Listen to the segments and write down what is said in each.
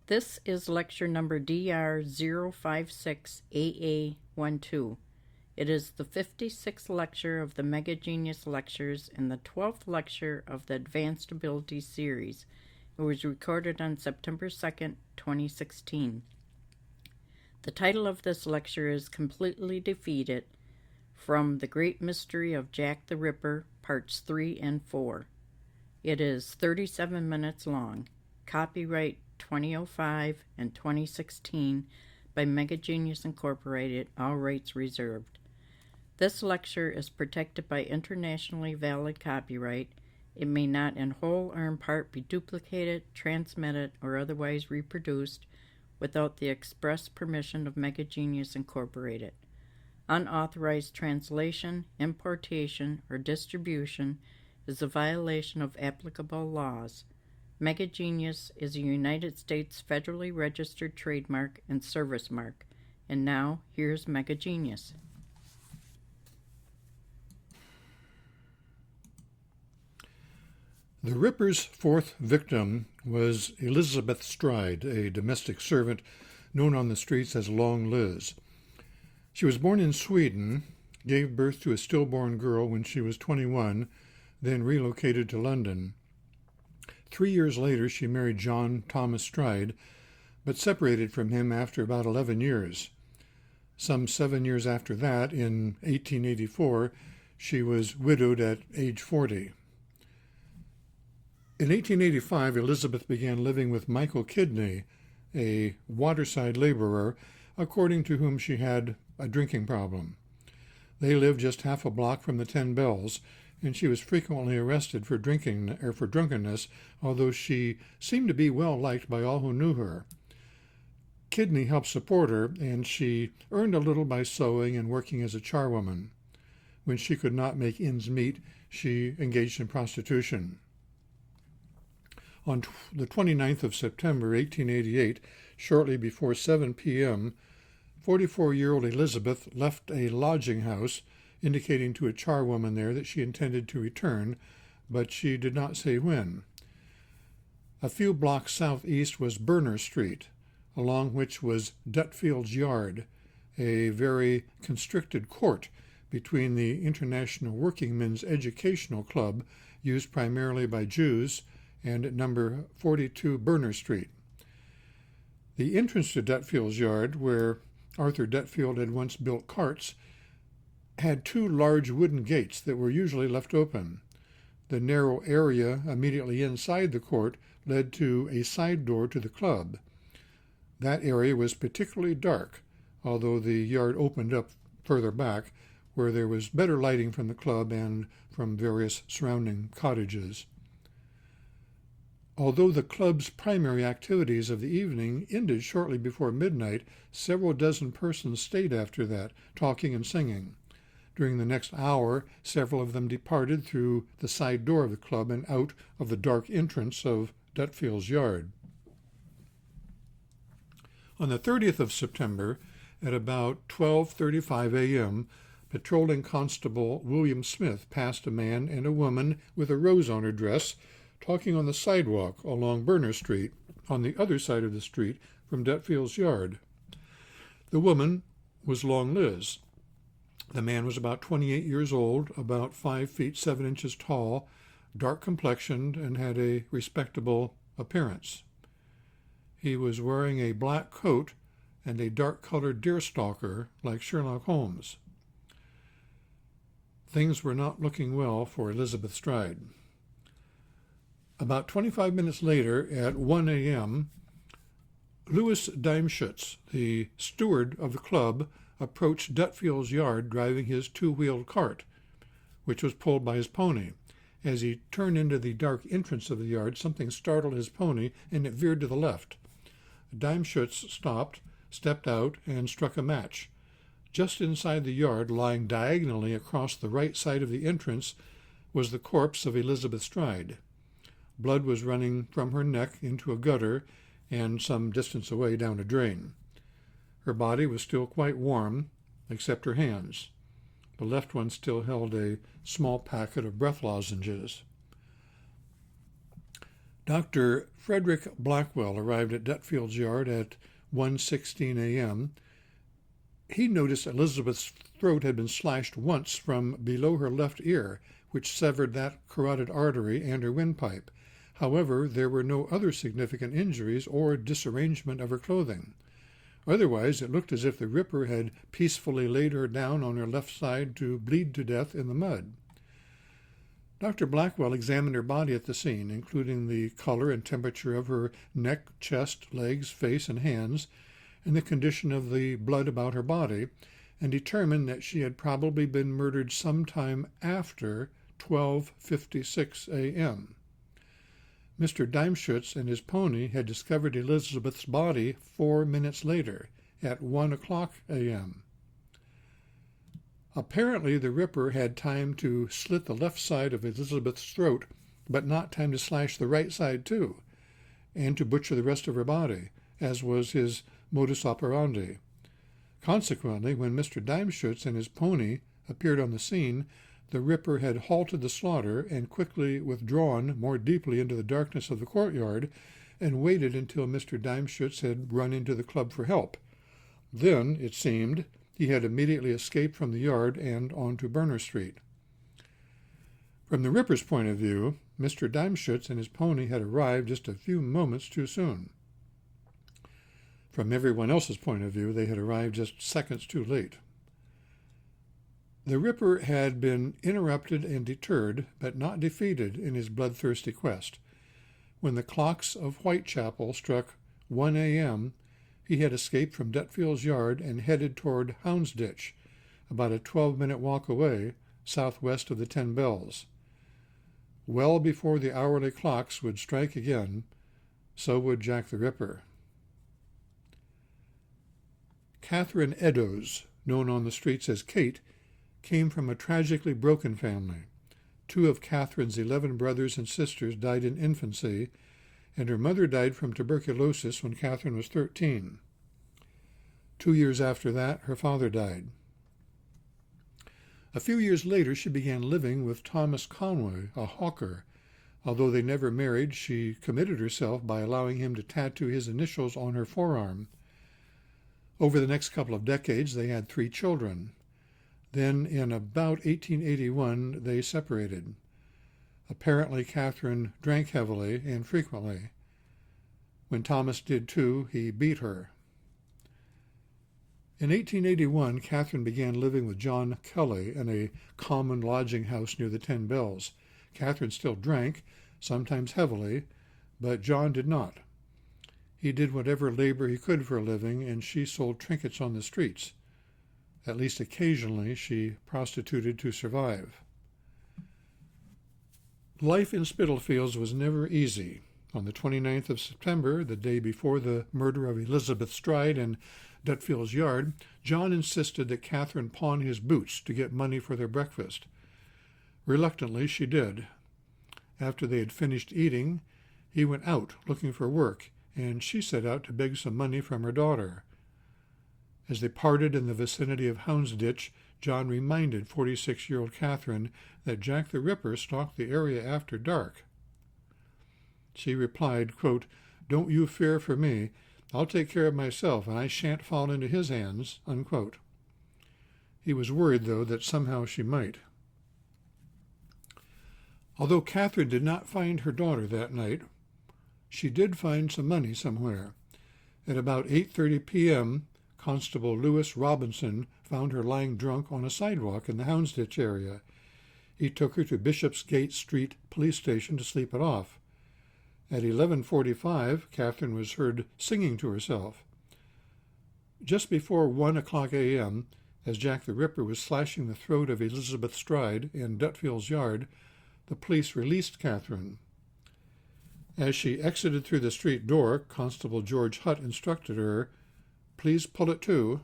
This is lecture number DR056AA12. It is the 56th lecture of the Mega Genius Lectures and the 12th lecture of the Advanced Ability series. It was recorded on September 2nd, 2016. The title of this lecture is Completely Defeated, from The Great Mystery of Jack the Ripper, Parts 3 and 4. It is 37 minutes long. Copyright 2005 and 2016 by Mega Genius Incorporated, all rights reserved. This lecture is protected by internationally valid copyright. It may not in whole or in part be duplicated, transmitted, or otherwise reproduced without the express permission of Mega Genius Incorporated. Unauthorized translation, importation, or distribution is a violation of applicable laws. Mega Genius is a United States federally registered trademark and service mark. And now, here's Mega Genius. The Ripper's fourth victim was Elizabeth Stride, a domestic servant known on the streets as Long Liz. She was born in Sweden, gave birth to a stillborn girl when she was 21, then relocated to London. 3 years later, she married John Thomas Stride, but separated from him after about 11 years. Some 7 years after that, in 1884, she was widowed at age 40. In 1885, Elizabeth began living with Michael Kidney, a waterside laborer, according to whom she had a drinking problem. They lived just half a block from the 10 Bells, and she was frequently arrested for drunkenness, although she seemed to be well liked by all who knew her. Kidney helped support her, and she earned a little by sewing and working as a charwoman. When she could not make ends meet, she engaged in prostitution. On the 29th of September, 1888, shortly before 7 p.m., 44-year-old Elizabeth left a lodging house, indicating to a charwoman there that she intended to return, but she did not say when. A few blocks southeast was Berner Street, along which was Dutfield's Yard, a very constricted court between the International Workingmen's Educational Club, used primarily by Jews, and number 42 Berner Street. The entrance to Dutfield's Yard, where Arthur Dutfield had once built carts, had two large wooden gates that were usually left open. The narrow area immediately inside the court led to a side door to the club. That area was particularly dark, although the yard opened up further back, where there was better lighting from the club and from various surrounding cottages. Although the club's primary activities of the evening ended shortly before midnight, several dozen persons stayed after that, talking and singing. During the next hour, several of them departed through the side door of the club and out of the dark entrance of Dutfield's Yard. On the 30th of September, at about 12:35 a.m., patrolling constable William Smith passed a man and a woman with a rose on her dress talking on the sidewalk along Berner Street, on the other side of the street from Dutfield's Yard. The woman was Long Liz. The man was about 28 years old, about 5 feet 7 inches tall, dark complexioned, and had a respectable appearance. He was wearing a black coat and a dark-colored deerstalker like Sherlock Holmes. Things were not looking well for Elizabeth Stride. About 25 minutes later, at 1 a.m., Louis Daimschutz, the steward of the club, approached Dutfield's Yard driving his two-wheeled cart, which was pulled by his pony. As he turned into the dark entrance of the yard, something startled his pony, and it veered to the left. Daimschutz stopped, stepped out, and struck a match. Just inside the yard, lying diagonally across the right side of the entrance, was the corpse of Elizabeth Stride. Blood was running from her neck into a gutter and some distance away down a drain. Her body was still quite warm, except her hands. The left one still held a small packet of breath lozenges. Dr. Frederick Blackwell arrived at Dutfield's yard at 1:16 a.m. He noticed Elizabeth's throat had been slashed once from below her left ear, which severed that carotid artery and her windpipe. However, there were no other significant injuries or disarrangement of her clothing. Otherwise, it looked as if the Ripper had peacefully laid her down on her left side to bleed to death in the mud. Dr. Blackwell examined her body at the scene, including the color and temperature of her neck, chest, legs, face, and hands, and the condition of the blood about her body, and determined that she had probably been murdered sometime after 12:56 a.m. Mr. Daimschutz and his pony had discovered Elizabeth's body 4 minutes later, at 1 o'clock a.m. Apparently, the Ripper had time to slit the left side of Elizabeth's throat, but not time to slash the right side too, and to butcher the rest of her body, as was his modus operandi. Consequently, when Mr. Daimschutz and his pony appeared on the scene, the Ripper had halted the slaughter and quickly withdrawn more deeply into the darkness of the courtyard and waited until Mr. Daimschutz had run into the club for help. Then, it seemed, he had immediately escaped from the yard and onto Berner Street. From the Ripper's point of view, Mr. Daimschutz and his pony had arrived just a few moments too soon. From everyone else's point of view, they had arrived just seconds too late. The Ripper had been interrupted and deterred, but not defeated in his bloodthirsty quest. When the clocks of Whitechapel struck 1 a.m., he had escaped from Dutfield's yard and headed toward Houndsditch, about a 12-minute walk away, southwest of the 10 Bells. Well before the hourly clocks would strike again, so would Jack the Ripper. Catherine Eddowes, known on the streets as Kate, came from a tragically broken family. 2 of Catherine's 11 brothers and sisters died in infancy, and her mother died from tuberculosis when Catherine was 13. 2 years after that, her father died. A few years later, she began living with Thomas Conway, a hawker. Although they never married, she committed herself by allowing him to tattoo his initials on her forearm. Over the next couple of decades, they had 3 children. Then, in about 1881, they separated. Apparently, Catherine drank heavily and frequently. When Thomas did too, he beat her. In 1881, Catherine began living with John Kelly in a common lodging house near the 10 Bells. Catherine still drank, sometimes heavily, but John did not. He did whatever labor he could for a living, and she sold trinkets on the streets. At least occasionally she prostituted to survive. Life in Spitalfields was never easy. On the 29th of September, the day before the murder of Elizabeth Stride in Dutfield's yard, John insisted that Catherine pawn his boots to get money for their breakfast. Reluctantly, she did. After they had finished eating, he went out looking for work, and she set out to beg some money from her daughter. As they parted in the vicinity of Houndsditch, John reminded 46-year-old Catherine that Jack the Ripper stalked the area after dark. She replied, quote, "Don't you fear for me. I'll take care of myself, and I shan't fall into his hands," unquote. He was worried, though, that somehow she might. Although Catherine did not find her daughter that night, she did find some money somewhere. At about 8:30 p.m., Constable Lewis Robinson found her lying drunk on a sidewalk in the Houndsditch area. He took her to Bishopsgate Street Police Station to sleep it off. At 11:45, Catherine was heard singing to herself. Just before 1 o'clock a.m., as Jack the Ripper was slashing the throat of Elizabeth Stride in Dutfield's yard, the police released Catherine. As she exited through the street door, Constable George Hutt instructed her, "Please pull it to."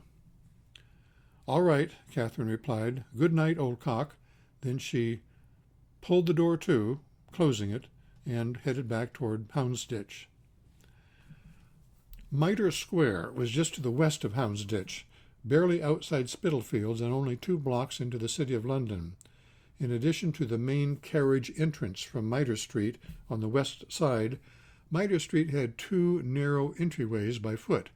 "All right," Catherine replied. "Good night, old cock." Then she pulled the door to, closing it, and headed back toward Houndsditch. Mitre Square was just to the west of Houndsditch, barely outside Spitalfields and only 2 blocks into the city of London. In addition to the main carriage entrance from Mitre Street on the west side, Mitre Street had two narrow entryways by foot,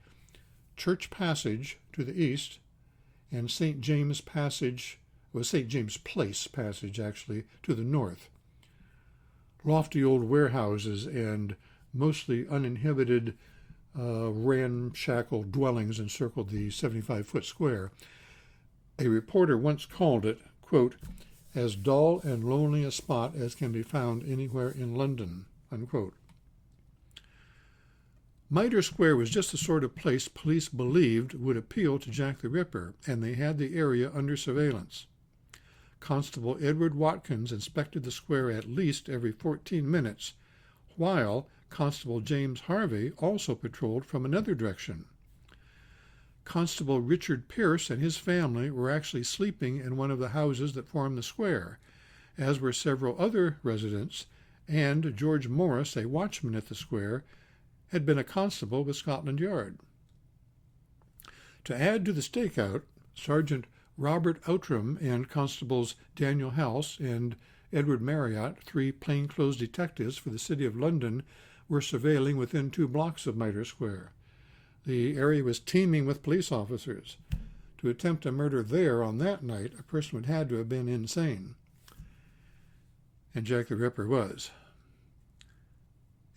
Church Passage to the east and St. James Place Passage, actually, to the north. Lofty old warehouses and mostly uninhabited ramshackle dwellings encircled the 75-foot square. A reporter once called it, quote, as dull and lonely a spot as can be found anywhere in London, unquote. Mitre Square was just the sort of place police believed would appeal to Jack the Ripper, and they had the area under surveillance. Constable Edward Watkins inspected the square at least every 14 minutes, while Constable James Harvey also patrolled from another direction. Constable Richard Pierce and his family were actually sleeping in one of the houses that formed the square, as were several other residents, and George Morris, a watchman at the square, had been a constable with Scotland Yard. To add to the stakeout, Sergeant Robert Outram and Constables Daniel House and Edward Marriott, three plainclothes detectives for the City of London, were surveilling within 2 blocks of Mitre Square. The area was teeming with police officers. To attempt a murder there on that night, a person would have had to have been insane. And Jack the Ripper was.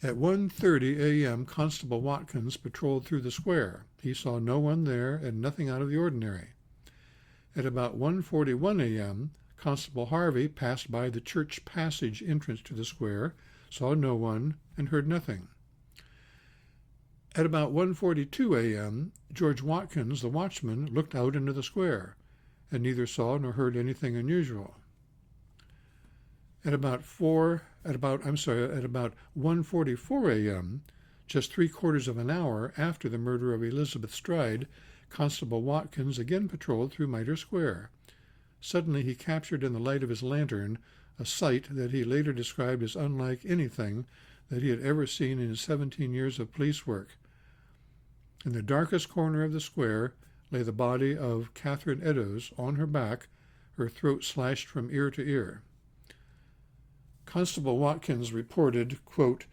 At 1:30 a.m., Constable Watkins patrolled through the square. He saw no one there and nothing out of the ordinary. At about 1:41 a.m., Constable Harvey passed by the Church Passage entrance to the square, saw no one, and heard nothing. At about 1:42 a.m., George Watkins, the watchman, looked out into the square, and neither saw nor heard anything unusual. At about 1:44 a.m., just 3/4 of an hour after the murder of Elizabeth Stride, Constable Watkins again patrolled through Mitre Square. Suddenly he captured in the light of his lantern a sight that he later described as unlike anything that he had ever seen in his 17 years of police work. In the darkest corner of the square lay the body of Catherine Eddowes on her back, her throat slashed from ear to ear. Constable Watkins reported, quote,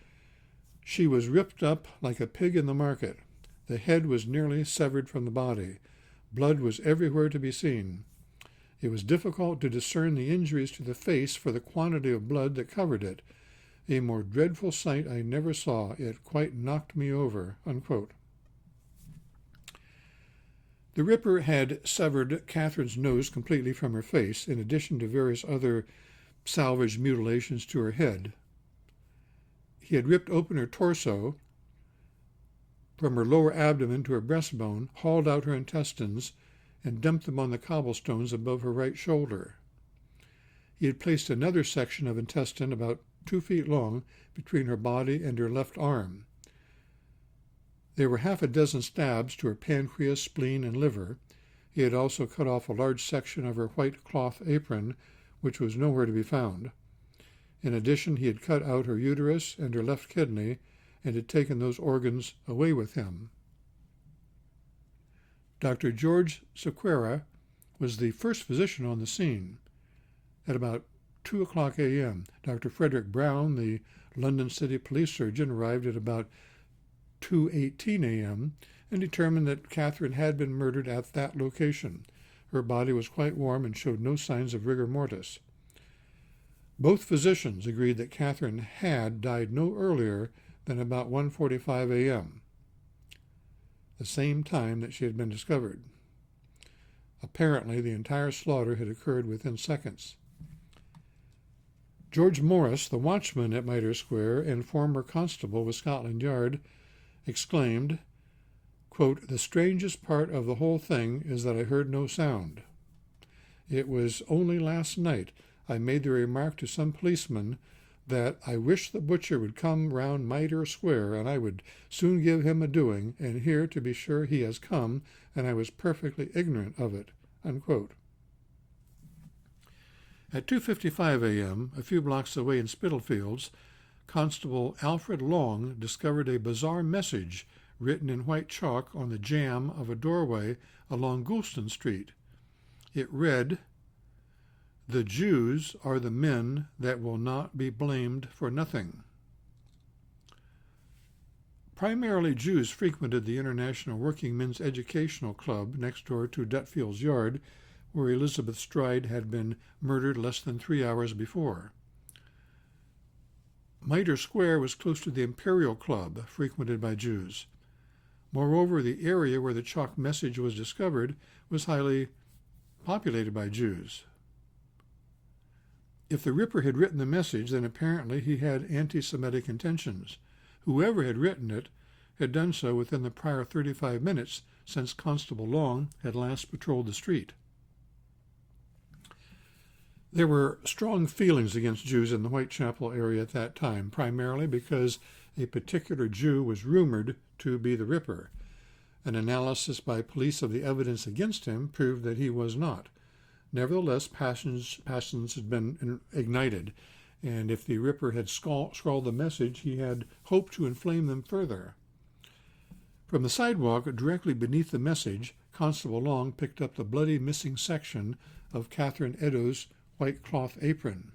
she was ripped up like a pig in the market. The head was nearly severed from the body. Blood was everywhere to be seen. It was difficult to discern the injuries to the face for the quantity of blood that covered it. A more dreadful sight I never saw. It quite knocked me over, unquote. The Ripper had severed Catherine's nose completely from her face, in addition to various other salvaged mutilations to her head. He had ripped open her torso, from her lower abdomen to her breastbone, hauled out her intestines, and dumped them on the cobblestones above her right shoulder. He had placed another section of intestine about 2 feet long between her body and her left arm. There were 6 stabs to her pancreas, spleen, and liver. He had also cut off a large section of her white cloth apron, which was nowhere to be found. In addition, he had cut out her uterus and her left kidney, and had taken those organs away with him. Dr. George Sequeira was the first physician on the scene. At about 2 o'clock a.m., Dr. Frederick Brown, the London City Police Surgeon, arrived at about 2:18 a.m. and determined that Catherine had been murdered at that location. Her body was quite warm and showed no signs of rigor mortis. Both physicians agreed that Catherine had died no earlier than about 1:45 a.m., the same time that she had been discovered. Apparently, the entire slaughter had occurred within seconds. George Morris, the watchman at Mitre Square and former constable with Scotland Yard, exclaimed, quote, the strangest part of the whole thing is that I heard no sound. It was only last night I made the remark to some policeman that I wish the butcher would come round Mitre Square and I would soon give him a doing, and here, to be sure, he has come, and I was perfectly ignorant of it, unquote. At 2:55 a.m., a few blocks away in Spitalfields, Constable Alfred Long discovered a bizarre message written in white chalk on the jamb of a doorway along Goulston Street. It read, "The Jews are the men that will not be blamed for nothing." Primarily Jews frequented the International Working Men's Educational Club next door to Dutfield's Yard, where Elizabeth Stride had been murdered less than 3 hours before. Mitre Square was close to the Imperial Club, frequented by Jews. Moreover, the area where the chalk message was discovered was highly populated by Jews. If the Ripper had written the message, then apparently he had anti-Semitic intentions. Whoever had written it had done so within the prior 35 minutes since Constable Long had last patrolled the street. There were strong feelings against Jews in the Whitechapel area at that time, primarily because a particular Jew was rumored to be the Ripper. An analysis by police of the evidence against him proved that he was not. Nevertheless, passions had been ignited, and if the Ripper had scrawled the message, he had hoped to inflame them further. From the sidewalk directly beneath the message, Constable Long picked up the bloody missing section of Catherine Eddowes' white cloth apron.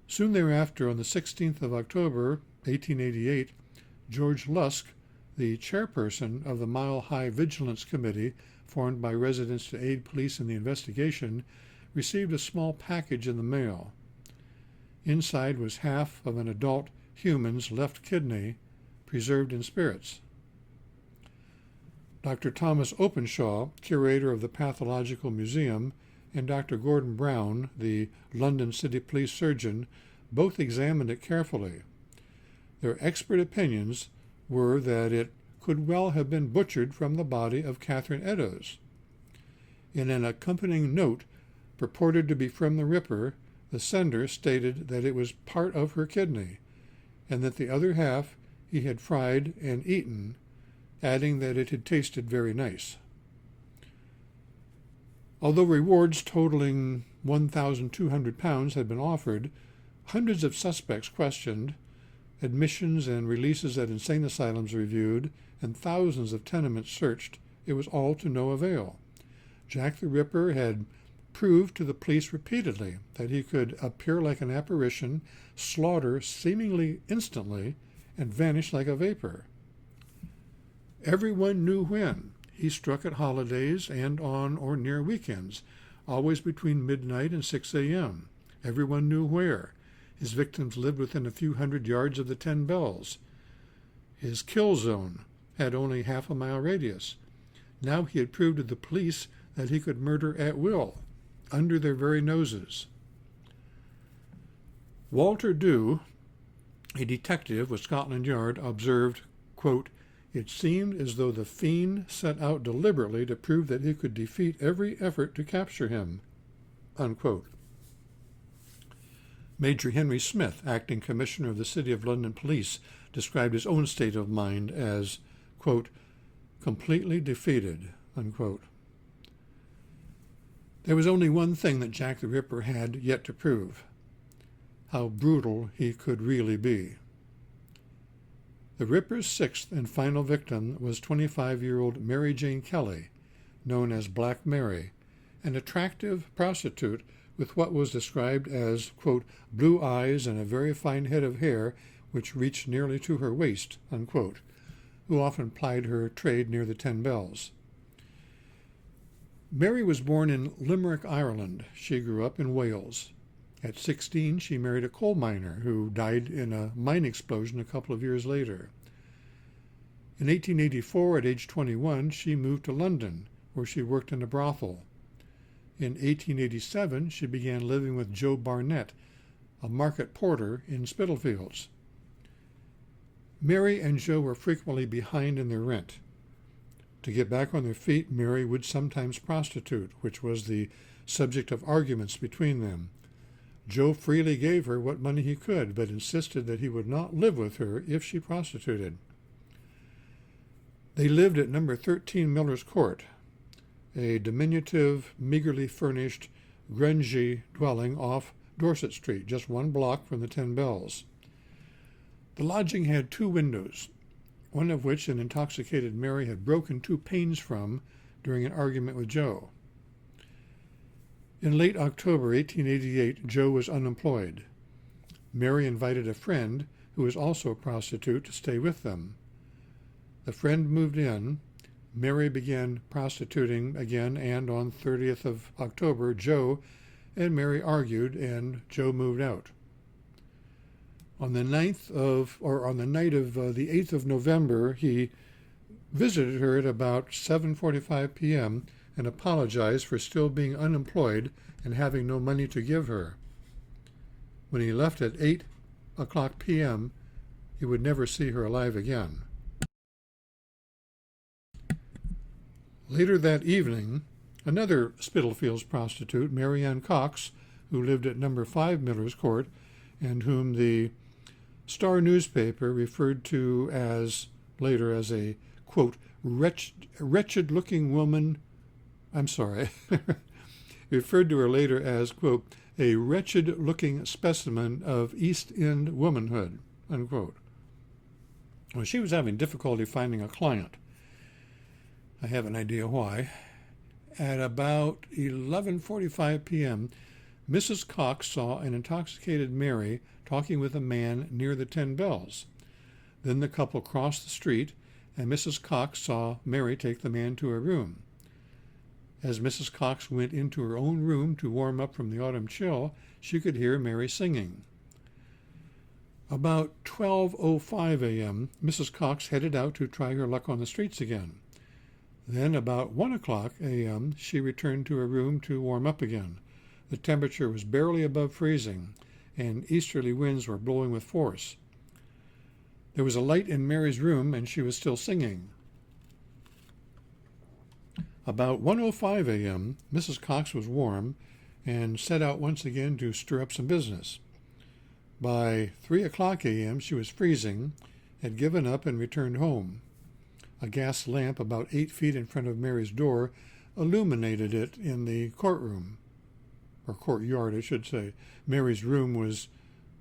Soon thereafter, on the 16th of October, 1888, George Lusk, the chairperson of the Mile High Vigilance Committee, formed by residents to aid police in the investigation, received a small package in the mail. Inside was half of an adult human's left kidney, preserved in spirits. Dr. Thomas Openshaw, curator of the Pathological Museum, and Dr. Gordon Brown, the London City Police surgeon, both examined it carefully. Their expert opinions were that it could well have been butchered from the body of Catherine Eddowes. In an accompanying note purported to be from the Ripper, the sender stated that it was part of her kidney, and that the other half he had fried and eaten, adding that it had tasted very nice. Although rewards totaling £1,200 had been offered, hundreds of suspects questioned, admissions and releases at insane asylums reviewed, and thousands of tenements searched, it was all to no avail. Jack the Ripper had proved to the police repeatedly that he could appear like an apparition, slaughter seemingly instantly, and vanish like a vapor. Everyone knew when. He struck at holidays and on or near weekends, always between midnight and 6 a.m. Everyone knew where. His victims lived within a few hundred yards of the 10 Bells. His kill zone had only half a mile radius. Now he had proved to the police that he could murder at will, under their very noses. Walter Dew, a detective with Scotland Yard, observed, quote, "It seemed as though the fiend set out deliberately to prove that he could defeat every effort to capture him," unquote. Major Henry Smith, acting commissioner of the City of London Police, described his own state of mind as, quote, "completely defeated," unquote. There was only one thing that Jack the Ripper had yet to prove: how brutal he could really be. The Ripper's sixth and final victim was 25-year-old Mary Jane Kelly, known as Black Mary, an attractive prostitute with what was described as, quote, "blue eyes and a very fine head of hair which reached nearly to her waist," unquote, who often plied her trade near the 10 Bells. Mary was born in Limerick, Ireland. She grew up in Wales. At 16, she married a coal miner who died in a mine explosion a couple of years later. In 1884, at age 21, she moved to London, where she worked in a brothel. In 1887, she began living with Joe Barnett, a market porter in Spitalfields. Mary and Joe were frequently behind in their rent. To get back on their feet, Mary would sometimes prostitute, which was the subject of arguments between them. Joe freely gave her what money he could, but insisted that he would not live with her if she prostituted. They lived at number 13 Miller's Court, a diminutive, meagerly furnished, grungy dwelling off Dorset Street, just 1 block from the 10 Bells. The lodging had 2 windows, one of which an intoxicated Mary had broken 2 panes from during an argument with Joe. In late October 1888, Joe was unemployed. Mary invited a friend, who was also a prostitute, to stay with them. The friend moved in. Mary began prostituting again, and on 30th of October, Joe and Mary argued, and Joe moved out. On the night of the 8th of November, he visited her at about 7:45 p.m. and apologized for still being unemployed and having no money to give her. When he left at 8 o'clock p.m., he would never see her alive again. Later that evening, another Spitalfields prostitute, Mary Ann Cox, who lived at number 5 Miller's Court, and whom the Star newspaper referred to later as a, quote, wretched-looking woman. Referred to her later as, quote, a wretched-looking specimen of East End womanhood, unquote. Well, she was having difficulty finding a client. I have an idea why. At about 11:45 p.m., Mrs. Cox saw an intoxicated Mary talking with a man near the 10 Bells. Then the couple crossed the street, and Mrs. Cox saw Mary take the man to her room. As Mrs. Cox went into her own room to warm up from the autumn chill, she could hear Mary singing. About 12:05 a.m., Mrs. Cox headed out to try her luck on the streets again. Then, about 1 o'clock a.m., she returned to her room to warm up again. The temperature was barely above freezing, and easterly winds were blowing with force. There was a light in Mary's room, and she was still singing. About 1:05 a.m., Mrs. Cox was warm and set out once again to stir up some business. By 3 o'clock a.m., she was freezing, had given up, and returned home. A gas lamp about 8 feet in front of Mary's door illuminated it in the courtroom, or courtyard, I should say. Mary's room was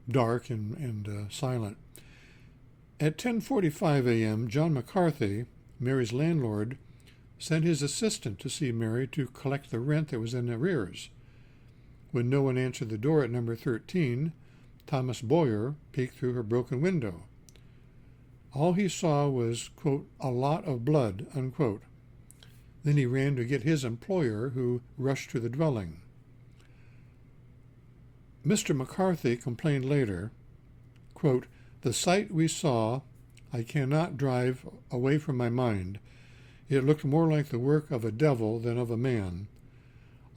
dark and silent. At 10:45 a.m., John McCarthy, Mary's landlord, sent his assistant to see Mary to collect the rent that was in arrears. When no one answered the door at number 13, Thomas Boyer peeked through her broken window. All he saw was, quote, a lot of blood, unquote. Then he ran to get his employer, who rushed to the dwelling. Mr. McCarthy complained later, quote, the sight we saw I cannot drive away from my mind. It looked more like the work of a devil than of a man.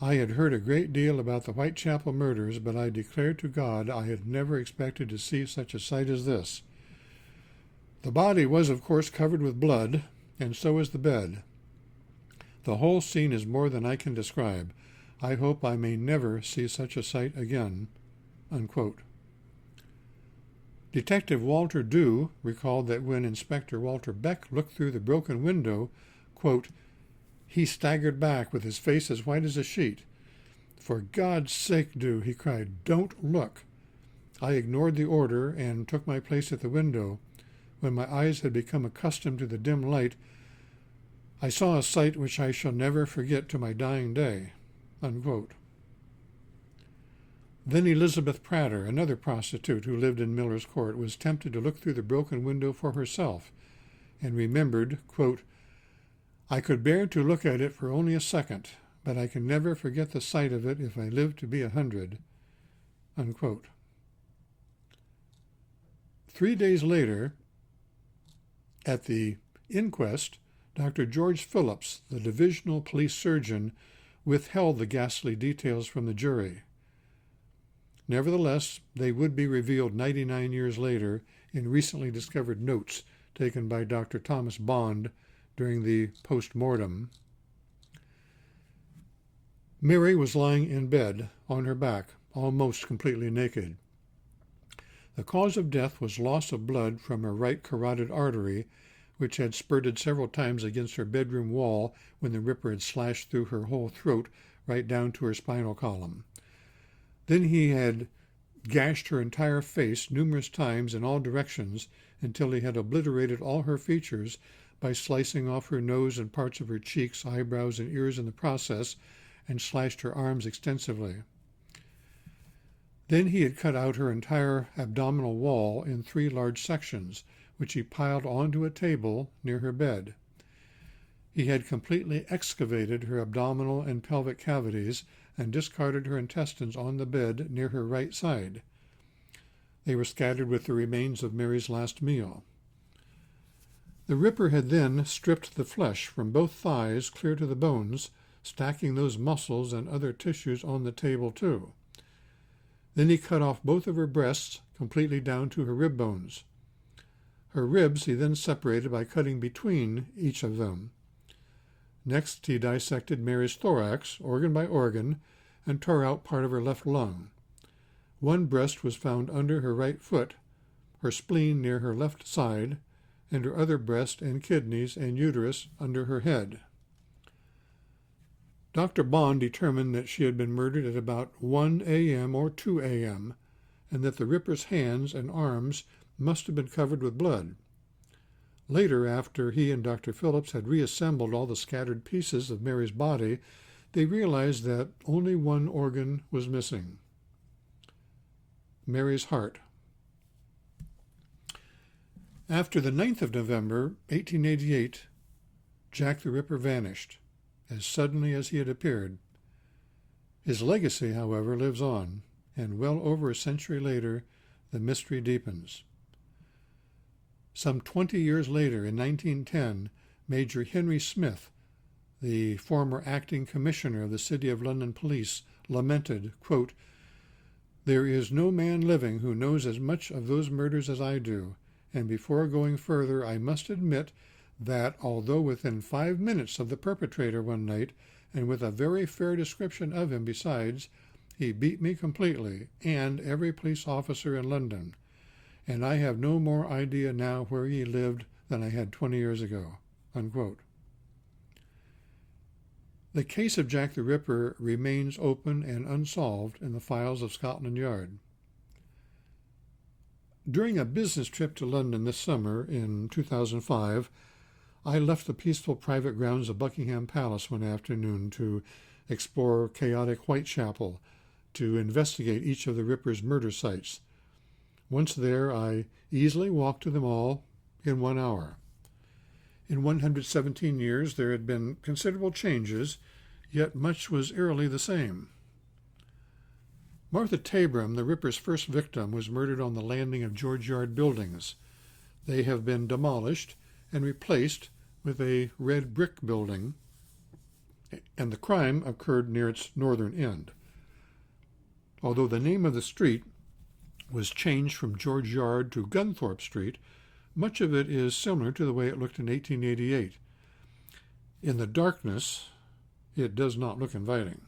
I had heard a great deal about the Whitechapel murders, but I declare to God I had never expected to see such a sight as this. The body was, of course, covered with blood, and so was the bed. The whole scene is more than I can describe. I hope I may never see such a sight again, unquote. Detective Walter Dew recalled that when Inspector Walter Beck looked through the broken window, quote, he staggered back with his face as white as a sheet. For God's sake, Dew, he cried, don't look. I ignored the order and took my place at the window. When my eyes had become accustomed to the dim light, I saw a sight which I shall never forget to my dying day, unquote. Then Elizabeth Prater, another prostitute who lived in Miller's Court, was tempted to look through the broken window for herself, and remembered, quote, I could bear to look at it for only a second, but I can never forget the sight of it if I live to be 100, unquote. 3 days later, at the inquest, Dr. George Phillips, the divisional police surgeon, withheld the ghastly details from the jury. Nevertheless, they would be revealed 99 years later in recently discovered notes taken by Dr. Thomas Bond during the post-mortem. Mary was lying in bed, on her back, almost completely naked. The cause of death was loss of blood from her right carotid artery, which had spurted several times against her bedroom wall when the Ripper had slashed through her whole throat right down to her spinal column. Then he had gashed her entire face numerous times in all directions until he had obliterated all her features by slicing off her nose and parts of her cheeks, eyebrows, and ears in the process, and slashed her arms extensively. Then he had cut out her entire abdominal wall in 3 large sections, which he piled onto a table near her bed. He had completely excavated her abdominal and pelvic cavities and discarded her intestines on the bed near her right side. They were scattered with the remains of Mary's last meal. The Ripper had then stripped the flesh from both thighs clear to the bones, stacking those muscles and other tissues on the table too. Then he cut off both of her breasts completely down to her rib bones. Her ribs he then separated by cutting between each of them. Next, he dissected Mary's thorax, organ by organ, and tore out part of her left lung. One breast was found under her right foot, her spleen near her left side, and her other breast and kidneys and uterus under her head. Dr. Bond determined that she had been murdered at about 1 a.m. or 2 a.m., and that the Ripper's hands and arms must have been covered with blood. Later, after he and Dr. Phillips had reassembled all the scattered pieces of Mary's body, they realized that only one organ was missing: Mary's heart. After the 9th of November, 1888, Jack the Ripper vanished, as suddenly as he had appeared. His legacy, however, lives on, and well over a century later, the mystery deepens. Some 20 years later, in 1910, Major Henry Smith, the former acting commissioner of the City of London Police, lamented, quote, "There is no man living who knows as much of those murders as I do, and before going further I must admit that, although within 5 minutes of the perpetrator one night, and with a very fair description of him besides, he beat me completely, and every police officer in London, and I have no more idea now where he lived than I had 20 years ago." Unquote. The case of Jack the Ripper remains open and unsolved in the files of Scotland Yard. During a business trip to London this summer in 2005, I left the peaceful private grounds of Buckingham Palace one afternoon to explore chaotic Whitechapel, to investigate each of the Ripper's murder sites. Once there, I easily walked to them all in 1 hour. In 117 years there had been considerable changes, yet much was eerily the same. Martha Tabram, the Ripper's first victim, was murdered on the landing of George Yard buildings. They have been demolished and replaced with a red brick building, and the crime occurred near its northern end. Although the name of the street was changed from George Yard to Gunthorpe Street, much of it is similar to the way it looked in 1888. In the darkness, it does not look inviting.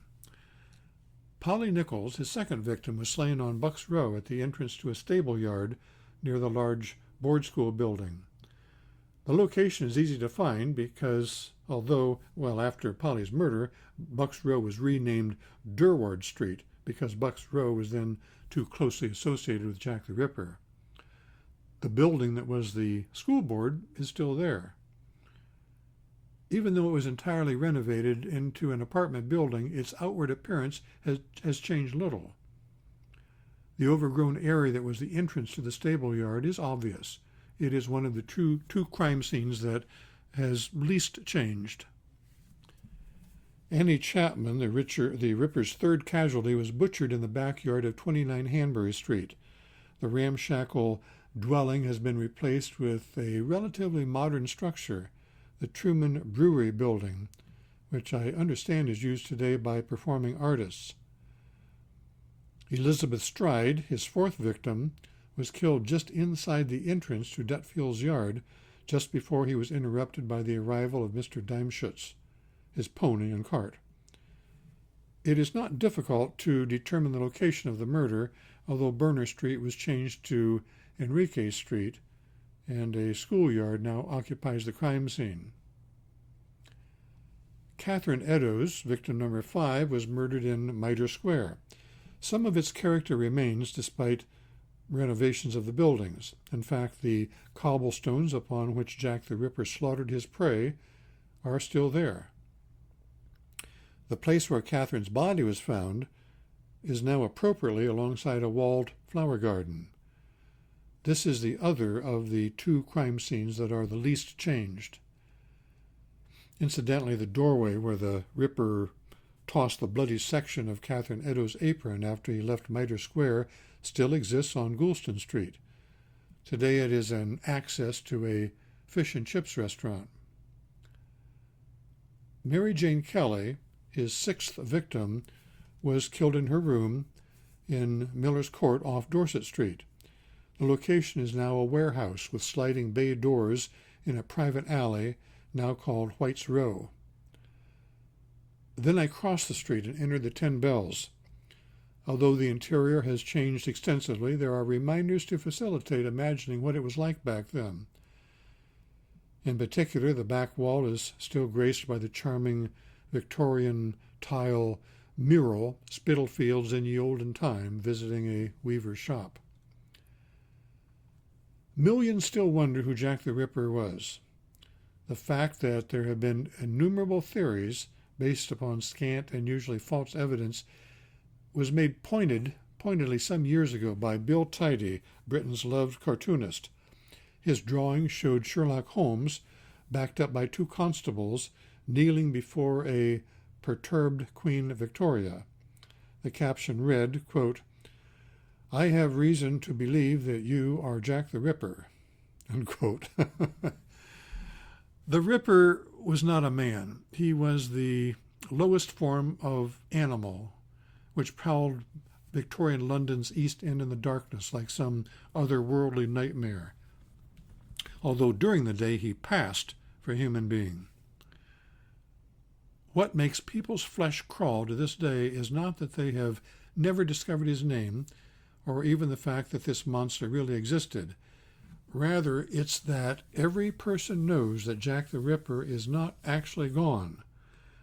Polly Nichols, his second victim, was slain on Bucks Row at the entrance to a stable yard near the large board school building. The location is easy to find because, although, after Polly's murder, Bucks Row was renamed Durward Street because Bucks Row was then too closely associated with Jack the Ripper. The building that was the school board is still there. Even though it was entirely renovated into an apartment building, its outward appearance has changed little. The overgrown area that was the entrance to the stable yard is obvious. It is one of the two crime scenes that has least changed. Annie Chapman, the Ripper's third casualty, was butchered in the backyard of 29 Hanbury Street. The ramshackle dwelling has been replaced with a relatively modern structure, the Truman Brewery building, which I understand is used today by performing artists. Elizabeth Stride, his fourth victim, was killed just inside the entrance to Dutfield's yard, just before he was interrupted by the arrival of Mr. Daimschutz, his pony and cart. It is not difficult to determine the location of the murder, although Berner Street was changed to Enrique Street, and a schoolyard now occupies the crime scene. Catherine Eddowes, victim number 5, was murdered in Mitre Square. Some of its character remains despite renovations of the buildings. In fact, the cobblestones upon which Jack the Ripper slaughtered his prey are still there. The place where Catherine's body was found is now appropriately alongside a walled flower garden. This is the other of the two crime scenes that are the least changed. Incidentally, the doorway where the Ripper tossed the bloody section of Catherine Eddowes' apron after he left Mitre Square still exists on Goulston Street. Today it is an access to a fish and chips restaurant. Mary Jane Kelly, his sixth victim, was killed in her room in Miller's Court off Dorset Street. The location is now a warehouse with sliding bay doors in a private alley now called White's Row. Then I crossed the street and entered the 10 Bells. Although the interior has changed extensively, there are reminders to facilitate imagining what it was like back then. In particular, the back wall is still graced by the charming Victorian tile mural, Spitalfields in ye olden time, visiting a weaver's shop. Millions still wonder who Jack the Ripper was. The fact that there have been innumerable theories based upon scant and usually false evidence was made pointedly some years ago by Bill Tidy, Britain's loved cartoonist. His drawing showed Sherlock Holmes, backed up by two constables, kneeling before a perturbed Queen Victoria. The caption read, quote, "I have reason to believe that you are Jack the Ripper," unquote. The Ripper was not a man. He was the lowest form of animal, which prowled Victorian London's East End in the darkness like some otherworldly nightmare, although during the day he passed for a human being. What makes people's flesh crawl to this day is not that they have never discovered his name, or even the fact that this monster really existed. Rather, it's that every person knows that Jack the Ripper is not actually gone,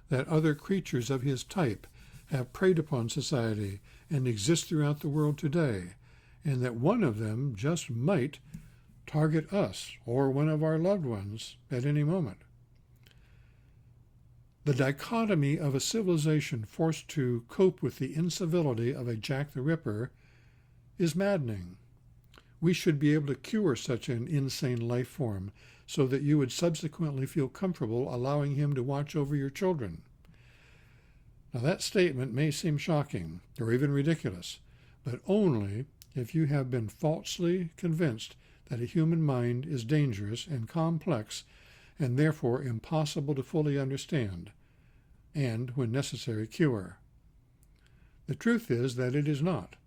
that other creatures of his type have preyed upon society and exist throughout the world today, and that one of them just might target us or one of our loved ones at any moment. The dichotomy of a civilization forced to cope with the incivility of a Jack the Ripper is maddening. We should be able to cure such an insane life form so that you would subsequently feel comfortable allowing him to watch over your children. Now, that statement may seem shocking or even ridiculous, but only if you have been falsely convinced that a human mind is dangerous and complex and therefore impossible to fully understand, and, when necessary, cure. The truth is that it is not.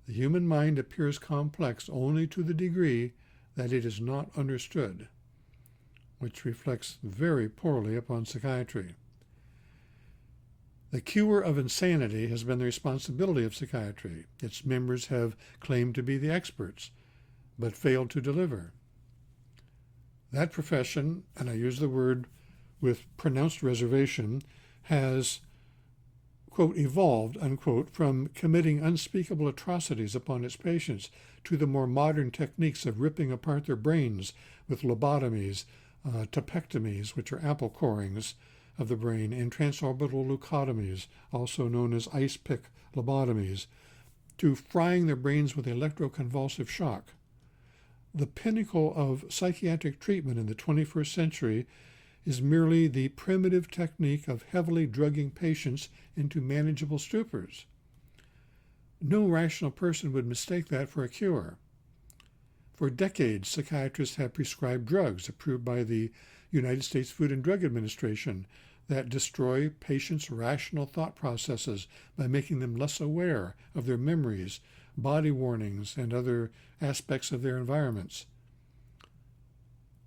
The human mind appears complex only to the degree that it is not understood, which reflects very poorly upon psychiatry. The cure of insanity has been the responsibility of psychiatry. Its members have claimed to be the experts, but failed to deliver. That profession, and I use the word with pronounced reservation, has, quote, evolved, unquote, from committing unspeakable atrocities upon its patients to the more modern techniques of ripping apart their brains with lobotomies, tepectomies, which are apple corings of the brain, and transorbital leucotomies, also known as ice pick lobotomies, to frying their brains with electroconvulsive shock. The pinnacle of psychiatric treatment in the 21st century is merely the primitive technique of heavily drugging patients into manageable stupors. No rational person would mistake that for a cure. For decades, psychiatrists have prescribed drugs approved by the United States Food and Drug Administration that destroy patients' rational thought processes by making them less aware of their memories, body warnings, and other aspects of their environments.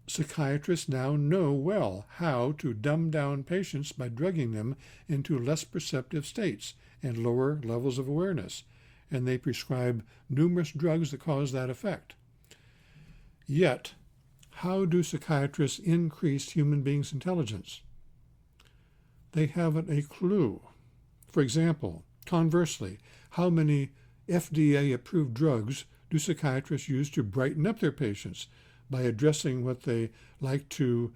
Psychiatrists now know well how to dumb down patients by drugging them into less perceptive states and lower levels of awareness, and they prescribe numerous drugs that cause that effect. Yet, how do psychiatrists increase human beings' intelligence? They haven't a clue. For example, conversely, how many FDA-approved drugs do psychiatrists use to brighten up their patients by addressing what they like to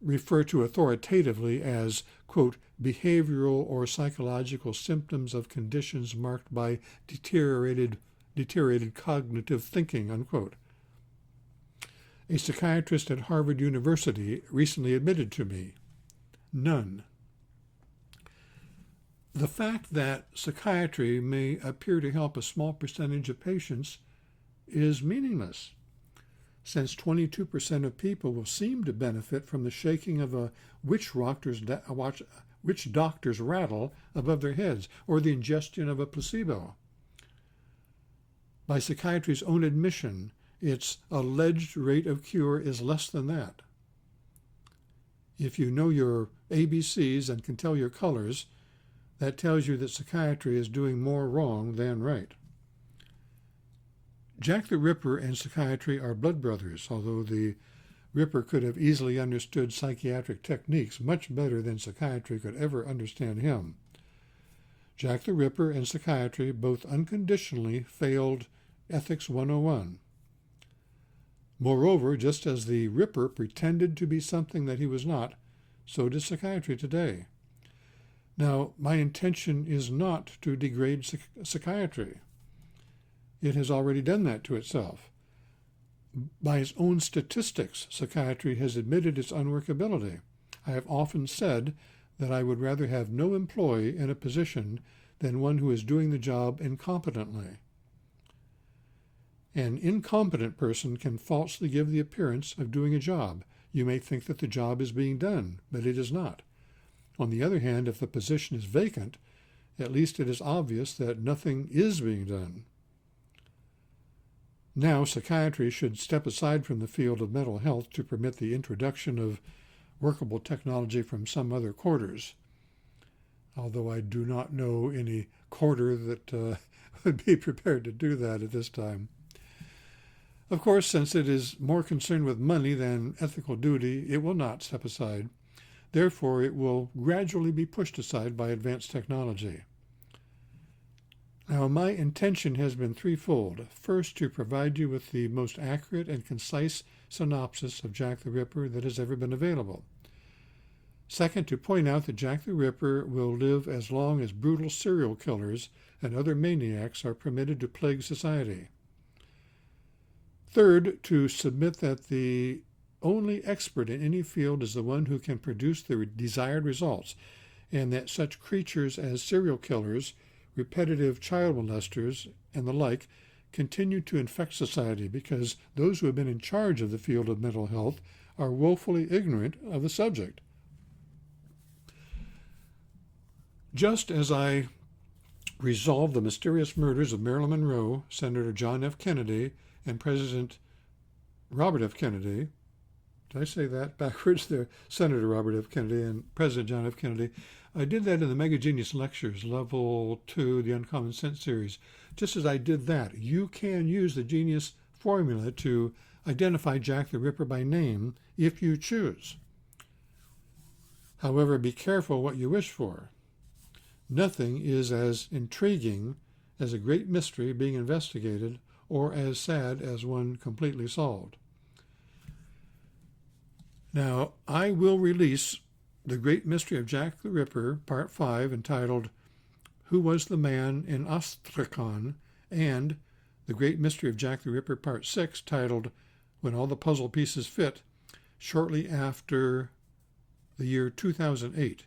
refer to authoritatively as, quote, behavioral or psychological symptoms of conditions marked by deteriorated cognitive thinking, unquote. A psychiatrist at Harvard University recently admitted to me, none. The fact that psychiatry may appear to help a small percentage of patients is meaningless, since 22% of people will seem to benefit from the shaking of a witch doctor's rattle above their heads or the ingestion of a placebo. By psychiatry's own admission, its alleged rate of cure is less than that. If you know your ABCs and can tell your colors, that tells you that psychiatry is doing more wrong than right. Jack the Ripper and psychiatry are blood brothers, although the Ripper could have easily understood psychiatric techniques much better than psychiatry could ever understand him. Jack the Ripper and psychiatry both unconditionally failed Ethics 101. Moreover, just as the Ripper pretended to be something that he was not, so does psychiatry today. Now, my intention is not to degrade psychiatry. It has already done that to itself. By its own statistics, psychiatry has admitted its unworkability. I have often said that I would rather have no employee in a position than one who is doing the job incompetently. An incompetent person can falsely give the appearance of doing a job. You may think that the job is being done, but it is not. On the other hand, if the position is vacant, at least it is obvious that nothing is being done. Now, psychiatry should step aside from the field of mental health to permit the introduction of workable technology from some other quarters, although I do not know any quarter that would be prepared to do that at this time. Of course, since it is more concerned with money than ethical duty, it will not step aside. Therefore, it will gradually be pushed aside by advanced technology. Now, my intention has been threefold. First, to provide you with the most accurate and concise synopsis of Jack the Ripper that has ever been available. Second, to point out that Jack the Ripper will live as long as brutal serial killers and other maniacs are permitted to plague society. Third, to submit that the only expert in any field is the one who can produce the desired results, and that such creatures as serial killers, repetitive child molesters, and the like continue to infect society because those who have been in charge of the field of mental health are woefully ignorant of the subject. Just as I resolved the mysterious murders of Marilyn Monroe, Senator John F. Kennedy, and President Robert F. Kennedy, did I say that backwards there? Senator Robert F. Kennedy and President John F. Kennedy. I did that in the Mega Genius Lectures, Level 2, the Uncommon Sense series. Just as I did that, you can use the Genius formula to identify Jack the Ripper by name if you choose. However, be careful what you wish for. Nothing is as intriguing as a great mystery being investigated or as sad as one completely solved. Now, I will release The Great Mystery of Jack the Ripper, Part 5, entitled Who Was the Man in Astrakhan, and The Great Mystery of Jack the Ripper, Part 6, titled When All the Puzzle Pieces Fit, shortly after the year 2008.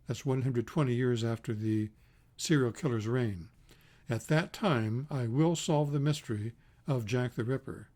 That's 120 years after the serial killer's reign. At that time, I will solve the mystery of Jack the Ripper.